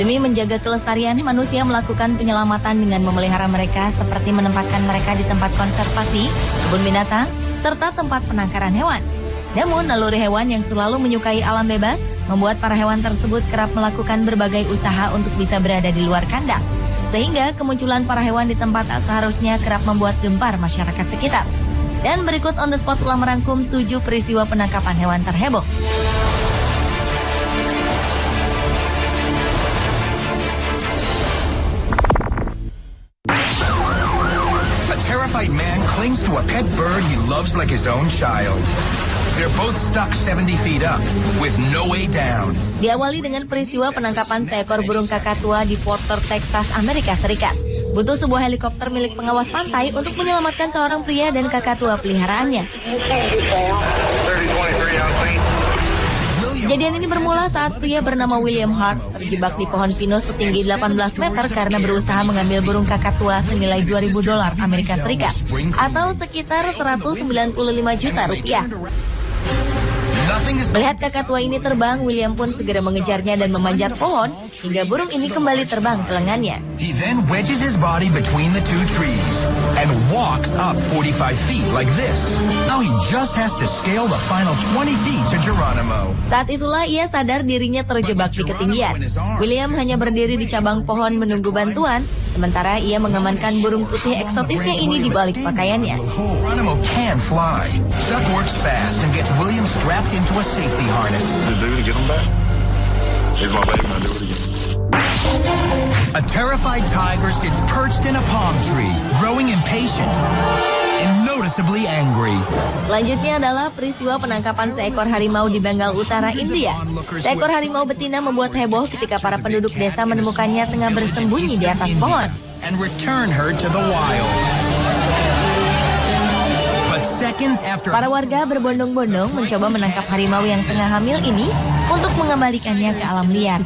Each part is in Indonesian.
Demi menjaga kelestarian, manusia melakukan penyelamatan dengan memelihara mereka seperti menempatkan mereka di tempat konservasi, kebun binatang, serta tempat penangkaran hewan. Namun, naluri hewan yang selalu menyukai alam bebas membuat para hewan tersebut kerap melakukan berbagai usaha untuk bisa berada di luar kandang. Sehingga kemunculan para hewan di tempat tak seharusnya kerap membuat gempar masyarakat sekitar. Dan berikut On The Spot telah merangkum 7 peristiwa penangkapan hewan terheboh. Terrified man clings to a pet bird he loves like his own child. They're both stuck 70 feet up with no way down. Diawali dengan peristiwa penangkapan seekor burung kakatua di Fort Worth, Texas, Amerika Serikat. Butuh sebuah helikopter milik pengawas pantai untuk menyelamatkan seorang pria dan kakatua peliharaannya. Kejadian ini bermula saat pria bernama William Hart terjebak di pohon pinus setinggi 18 meter karena berusaha mengambil burung kakatua senilai $2.000 Amerika Serikat atau sekitar 195 juta rupiah. Melihat kakatua ini terbang, William pun segera mengejarnya dan memanjat pohon hingga burung ini kembali terbang ke lengannya. He then wedges his body between the two trees and walks up 45 feet like this. Now he just has to scale the final 20 feet to Geronimo. Saat itulah ia sadar dirinya terjebak di ketinggian. William hanya berdiri di cabang pohon menunggu bantuan, sementara ia mengamankan burung putih eksotisnya ini di balik pakaiannya. Geronimo can fly. Chuck works fast and gets William strapped into a safety harness. A terrified tiger sits perched in a palm tree, growing impatient and noticeably angry. Selanjutnya adalah peristiwa penangkapan seekor harimau di Bengal Utara, India. Seekor harimau betina membuat heboh ketika para penduduk desa menemukannya tengah bersembunyi di atas pohon. And return her to the wild. Para warga berbondong-bondong mencoba menangkap harimau yang tengah hamil ini untuk mengembalikannya ke alam liar.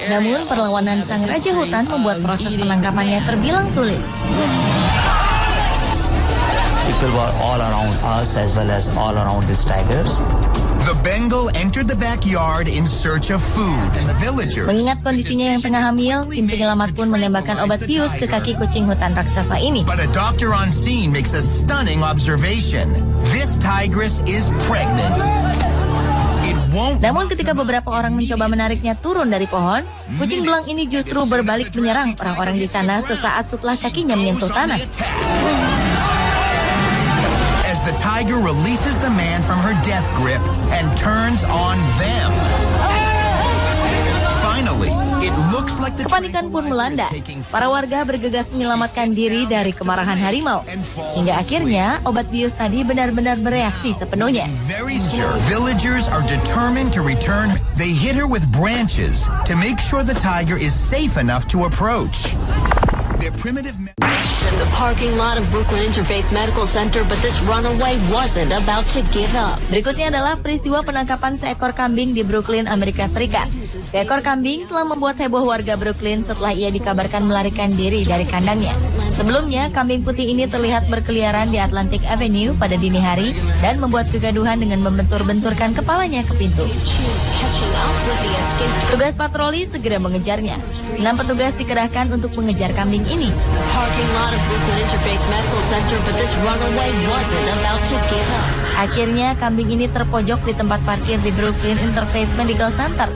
Namun perlawanan sang raja hutan membuat proses penangkapannya terbilang sulit. People were all around us as well as all around these tigers. The Bengal entered the backyard in search of food, and the villagers. Mengingat kondisinya yang tengah hamil, tim penyelamat pun menembakkan obat bius ke kaki kucing hutan raksasa ini. But a doctor on scene makes a stunning observation. This tigress is pregnant. Namun ketika beberapa orang mencoba menariknya turun dari pohon, kucing belang ini justru berbalik menyerang orang-orang di sana sesaat setelah kakinya menyentuh tanah. As the tiger releases the man from her death grip and turns on them. Finally, it looks like the kepanikan pun melanda. Para warga bergegas menyelamatkan diri dari kemarahan harimau. Hingga akhirnya obat bius tadi benar-benar bereaksi sepenuhnya. Very sure villagers are determined to return. They hit her with branches to make sure the tiger is safe enough to approach. Their primitive in the parking lot of Brooklyn Interfaith Medical Center, but this runaway wasn't about to give up. Berikutnya adalah peristiwa penangkapan seekor kambing di Brooklyn, Amerika Serikat. Seekor kambing telah membuat heboh warga Brooklyn setelah ia dikabarkan melarikan diri dari kandangnya. Sebelumnya, kambing putih ini terlihat berkeliaran di Atlantic Avenue pada dini hari dan membuat kegaduhan dengan membentur-benturkan kepalanya ke pintu. Tugas patroli segera mengejarnya. 6 petugas dikerahkan untuk mengejar kambing ini. Akhirnya kambing ini terpojok di tempat parkir di Brooklyn Interfaith Medical Center.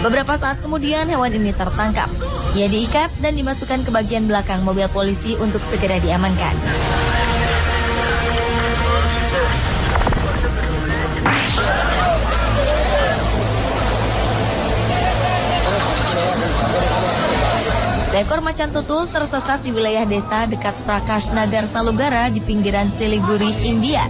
Beberapa saat kemudian hewan ini tertangkap. Ia diikat dan dimasukkan ke bagian belakang mobil polisi untuk segera diamankan. Seekor macan tutul tersesat di wilayah desa dekat Prakash Nagar Salugara di pinggiran Siliguri, India.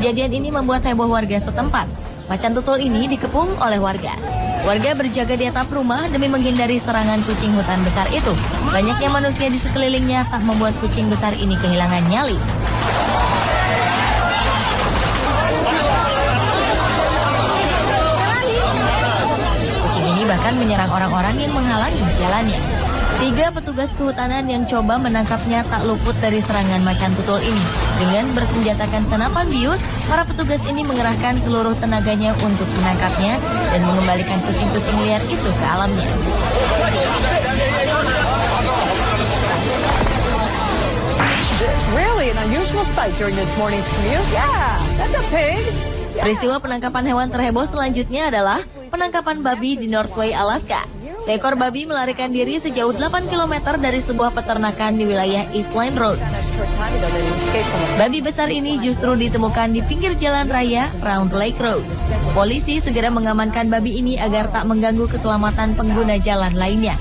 Kejadian ini membuat heboh warga setempat. Macan tutul ini dikepung oleh warga. Warga berjaga di atap rumah demi menghindari serangan kucing hutan besar itu. Banyaknya manusia di sekelilingnya tak membuat kucing besar ini kehilangan nyali. Kucing ini bahkan menyerang orang-orang yang menghalangi jalannya. 3 petugas kehutanan yang coba menangkapnya tak luput dari serangan macan tutul ini. Dengan bersenjatakan senapan bius, para petugas ini mengerahkan seluruh tenaganya untuk menangkapnya dan mengembalikan kucing-kucing liar itu ke alamnya. Really an unusual sight during this morning's commute. Yeah, that's a pig. Peristiwa penangkapan hewan terheboh selanjutnya adalah penangkapan babi di Northway, Alaska. Seekor babi melarikan diri sejauh 8 km dari sebuah peternakan di wilayah East Line Road. Babi besar ini justru ditemukan di pinggir jalan raya Round Lake Road. Polisi segera mengamankan babi ini agar tak mengganggu keselamatan pengguna jalan lainnya.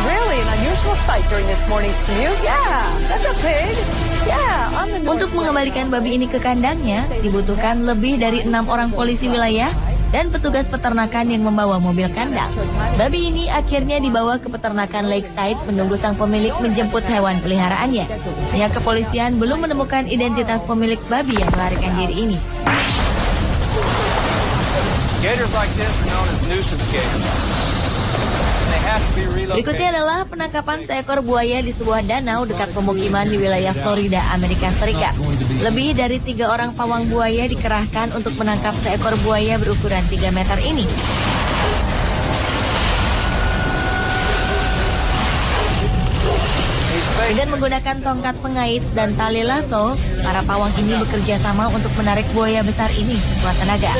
Really an unusual sight during this morning's commute. Yeah, that's a pig. Yeah, on the Untuk mengembalikan babi ini ke kandangnya, dibutuhkan lebih dari 6 orang polisi wilayah dan petugas peternakan yang membawa mobil kandang. Babi ini akhirnya dibawa ke peternakan Lakeside menunggu sang pemilik menjemput hewan peliharaannya. Pihak kepolisian belum menemukan identitas pemilik babi yang melarikan diri ini. Gators like this are known as nuisance gators. They have to be relocated. Berikutnya adalah penangkapan seekor buaya di sebuah danau dekat pemukiman di wilayah Florida, Amerika Serikat. Lebih dari 3 orang pawang buaya dikerahkan untuk menangkap seekor buaya berukuran 3 meter ini. Dengan menggunakan tongkat pengait dan tali lasso, para pawang ini bekerja sama untuk menarik buaya besar ini sekuat tenaga.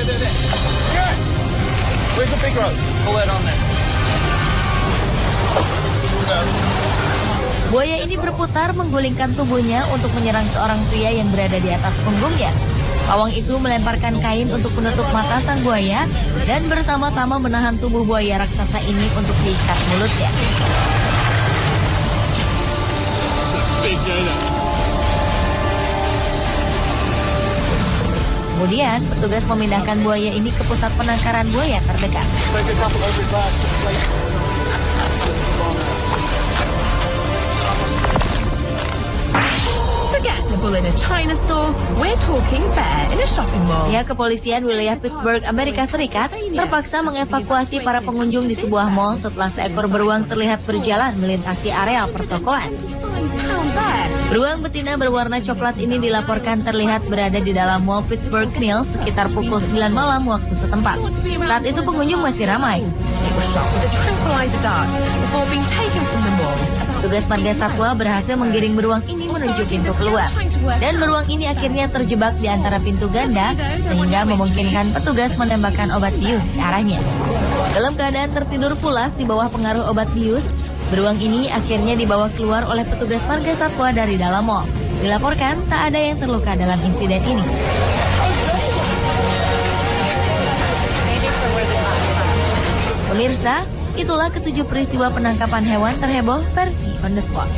Where's the big rope? Pull it on there. Buaya ini berputar menggulingkan tubuhnya untuk menyerang seorang pria yang berada di atas punggungnya. Pawang itu melemparkan kain untuk menutup mata sang buaya dan bersama-sama menahan tubuh buaya raksasa ini untuk diikat mulutnya. Kemudian, petugas memindahkan buaya ini ke pusat penangkaran buaya terdekat. Forget the bull in a China store. We're talking bear in a shopping mall. Pihak kepolisian wilayah Pittsburgh, Amerika Serikat, terpaksa mengevakuasi para pengunjung di sebuah mall setelah seekor beruang terlihat berjalan melintasi areal pertokoan. Beruang betina berwarna coklat ini dilaporkan terlihat berada di dalam mall Pittsburgh Mills sekitar pukul 9 malam waktu setempat. Saat itu pengunjung masih ramai. Tugas marga satwa berhasil menggiring beruang ini menuju pintu keluar. Dan beruang ini akhirnya terjebak di antara pintu ganda sehingga memungkinkan petugas menembakkan obat bius ke arahnya. Dalam keadaan tertidur pulas di bawah pengaruh obat bius, beruang ini akhirnya dibawa keluar oleh petugas marga satwa dari dalam mall. Dilaporkan tak ada yang terluka dalam insiden ini. Pemirsa, itulah ketujuh peristiwa penangkapan hewan terheboh versi On The Spot.